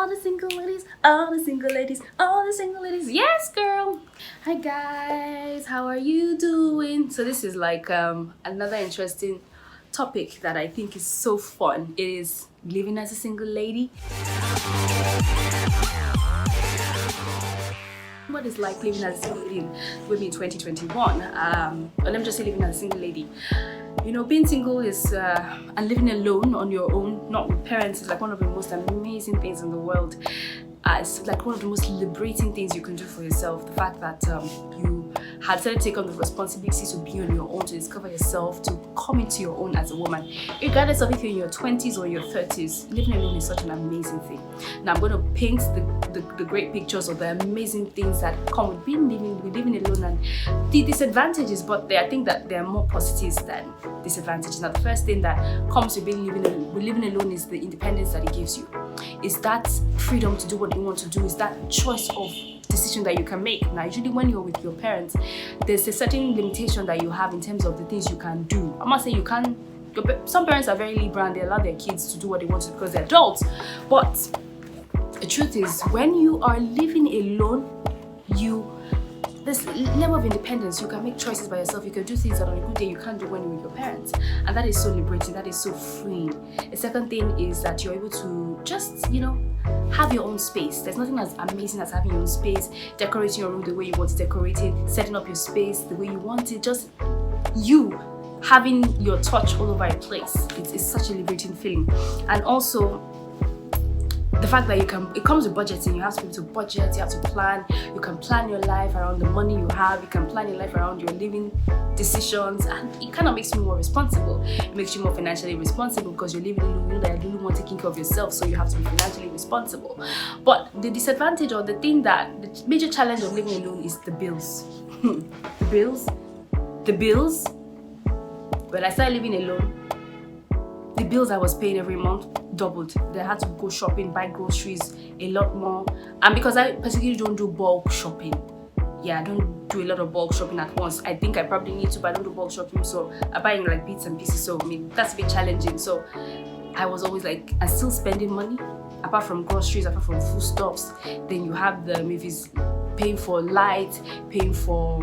all the single ladies, all the single ladies, all the single ladies. Yes, girl. Hi guys, how are you doing? So this is like another interesting topic that I think is so fun. It is living as a single lady. What is like living as a single lady with me in 2021? Let me just say living as a single lady. You know, being single is and living alone on your own, not with parents, is like one of the most amazing things in the world. It's like one of the most liberating things you can do for yourself. The fact that you had decided to take on the responsibility to be on your own, to discover yourself, to come into your own as a woman. Regardless of if you're in your 20s or your 30s, living alone is such an amazing thing. Now I'm going to paint the great pictures of the amazing things that come with living alone and the disadvantages, but I think that there are more positives than disadvantages. Now the first thing that comes with living alone is the independence that it gives you. Is that freedom to do what you want to do, is that choice of decision that you can make. Now usually when you're with your parents, there's a certain limitation that you have in terms of the things you can do. I must say you can't, some parents are very liberal and they allow their kids to do what they want to because they're adults, but the truth is when you are living alone, this level of independence, you can make choices by yourself. You can do things that on a good day you can't do when you're with your parents, and that is so liberating, that is so freeing. The second thing is that you're able to just, have your own space. There's nothing as amazing as having your own space, decorating your room the way you want to decorate it, setting up your space the way you want it, just you having your touch all over a place. It's such a liberating feeling. And also the fact that it comes with budgeting. You have to be able to budget, you have to plan. You can plan your life around the money you have, you can plan your life around your living decisions, and it kind of makes you more responsible. It makes you more financially responsible because you're living alone, you know that you're really more taking care of yourself, so you have to be financially responsible. But the disadvantage, or the major challenge of living alone is the bills. The bills. When I started living alone, the bills I was paying every month doubled. Then I had to go shopping, buy groceries a lot more. And because I particularly don't do bulk shopping, I don't do a lot of bulk shopping at once. I think I probably need to, but I don't do bulk shopping, so I buy in like bits and pieces. So I mean that's a bit challenging. So I was always like, I'm still spending money apart from groceries, apart from foodstuffs. Then you have the movies, paying for light, paying for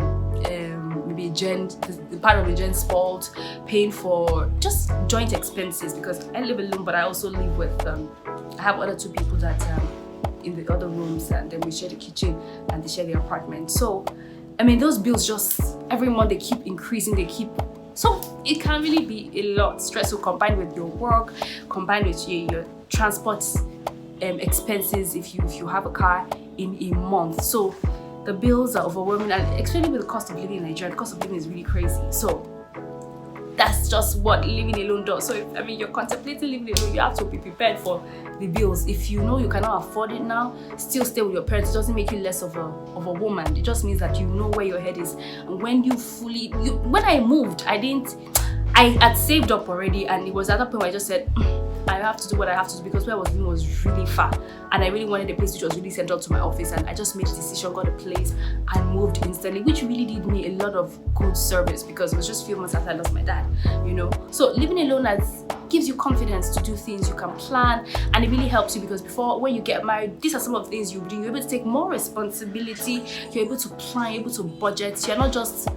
maybe the part of the gen sport, paying for just joint expenses, because I live alone, but I also live with I have other two people that in the other rooms, and then we share the kitchen and they share the apartment. So I mean those bills just every month they keep increasing, so it can really be a lot stressful, combined with your work, combined with your transport expenses if you have a car in a month. So the bills are overwhelming, and especially with the cost of living in Nigeria, the cost of living is really crazy. So that's just what living alone does. So if you're contemplating living alone, you have to be prepared for the bills. If you know you cannot afford it now, still stay with your parents. It doesn't make you less of a woman. It just means that you know where your head is. And when when I moved, I had saved up already, and it was at that point where I just said, I have to do what I have to do, because where I was living was really far, and I really wanted a place which was really central to my office. And I just made the decision, got a place, and moved instantly, which really did me a lot of good service, because it was just a few months after I lost my dad, So living alone gives you confidence to do things. You can plan, and it really helps you, because when you get married, these are some of the things you do. You're able to take more responsibility, you're able to plan, you're able to budget. You're not just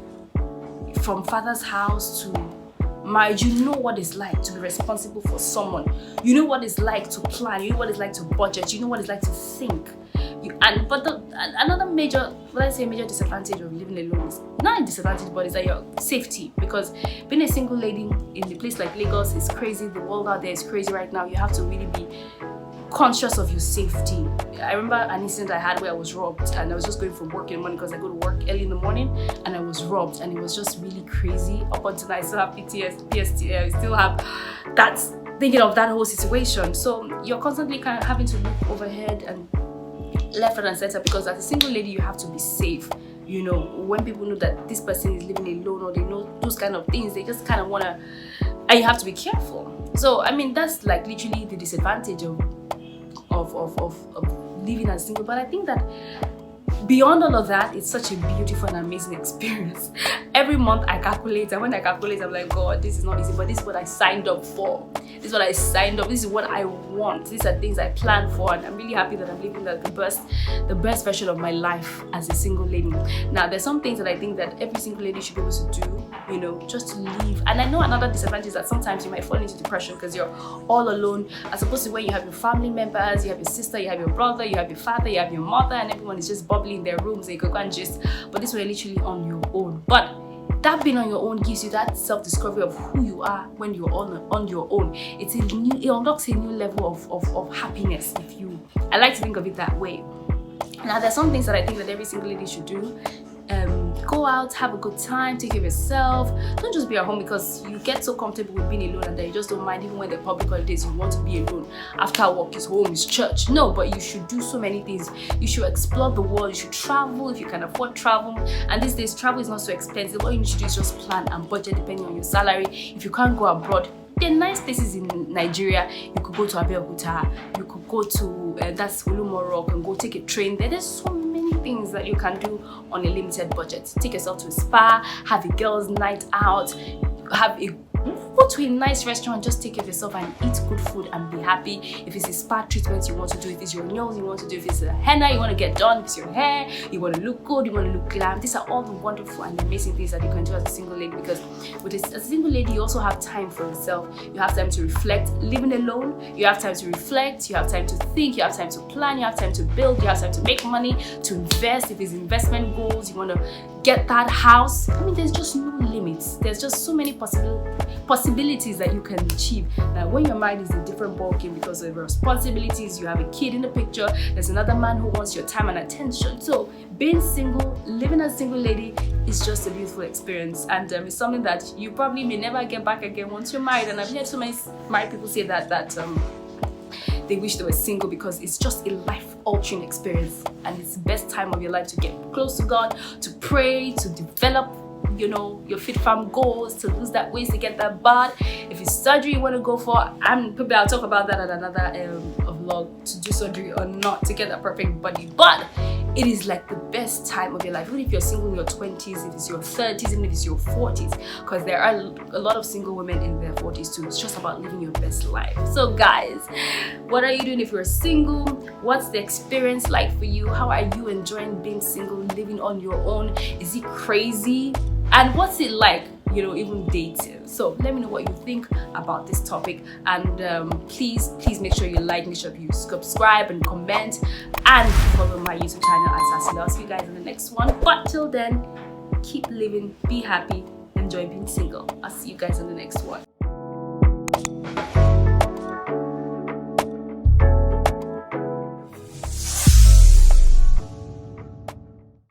from father's house to marriage. You know what it's like to be responsible for someone. You know what it's like to plan. You know what it's like to budget. You know what it's like to think. Another major disadvantage of living alone is not a disadvantage, but it's that your safety. Because being a single lady in a place like Lagos is crazy. The world out there is crazy right now. You have to really be conscious of your safety. I remember an incident I had where I was robbed, and I was just going from work in the morning, because I go to work early in the morning, and I was robbed, and it was just really crazy. Up until I still have PTSD, I still have that, thinking of that whole situation. So you're constantly kind of having to look overhead and left, right and center, because as a single lady you have to be safe. When people know that this person is living alone, or they know those kind of things, they just kind of wanna, and you have to be careful. So that's like literally the disadvantage of living as single. But I think that beyond all of that, it's such a beautiful and amazing experience. Every month I calculate, and when I calculate, I'm like, God, this is not easy, but this is what I signed up for. This is what I signed up. This is what I want. These are things I planned for, and I'm really happy that I'm living the best version of my life as a single lady. Now, there's some things that I think that every single lady should be able to do, you know, just to live. And I know another disadvantage is that sometimes you might fall into depression because you're all alone, as opposed to when you have your family members, you have your sister, you have your brother, you have your father, you have your mother, and everyone is just bubbling in their rooms and you can go and gist. But this way, you're literally on your own. But that being on your own gives you that self-discovery of who you are when you're on your own. It unlocks a new level of happiness. I like to think of it that way. Now, there's some things that I think that every single lady should do. Go out, have a good time, take care of yourself. Don't just be at home because you get so comfortable with being alone and that you just don't mind. Even when the public holidays, you want to be alone. After work is home, is church. No, but you should do so many things. You should explore the world. You should travel if you can afford travel. And these days, travel is not so expensive. All you need to do is just plan and budget depending on your salary. If you can't go abroad, there are nice places in Nigeria. You could go to Abeokuta. You could go to that's Olumoro and go take a train there. There's so many things that you can do on a limited budget. Take yourself to a spa, have a girls' night out, go to a nice restaurant, just take care of yourself and eat good food and be happy. If it's a spa treatment you want to do, if it's your nails you want to do, if it's a henna you want to get done, if it's your hair, you want to look good, you want to look glam. These are all the wonderful and amazing things that you can do as a single lady, because as a single lady you also have time for yourself. You have time to reflect. Living alone, you have time to reflect, you have time to think, you have time to plan, you have time to build, you have time to make money, to invest. If it's investment goals, you want to get that house. I mean, there's just no limits. There's just so many possibilities that you can achieve. Now, when you're married, is a different ballgame because of responsibilities. You have a kid in the picture. There's another man who wants your time and attention. So being single, living as a single lady, is just a beautiful experience, and it's something that you probably may never get back again once you're married. And I've heard so many married people say that they wish they were single because it's just a life-altering experience, and it's the best time of your life to get close to God, to pray, to develop, you know, your fit farm goals, to lose that weight, to get that bod. If it's surgery you want to go for, probably I'll talk about that at another vlog, to do surgery or not, to get that perfect body. But it is like the best time of your life, even if you're single in your 20s, if it's your 30s, even if it's your 40s, because there are a lot of single women in their 40s too. It's just about living your best life. So guys, what are you doing if you're single? What's the experience like for you? How are you enjoying being single, living on your own? Is it crazy? And what's it like, you know, even dating? So let me know what you think about this topic, and please make sure you like, make sure you subscribe and comment, and follow my YouTube channel at Sassy. I'll see you guys in the next one, but till then, keep living, be happy, enjoy being single. I'll see you guys in the next one.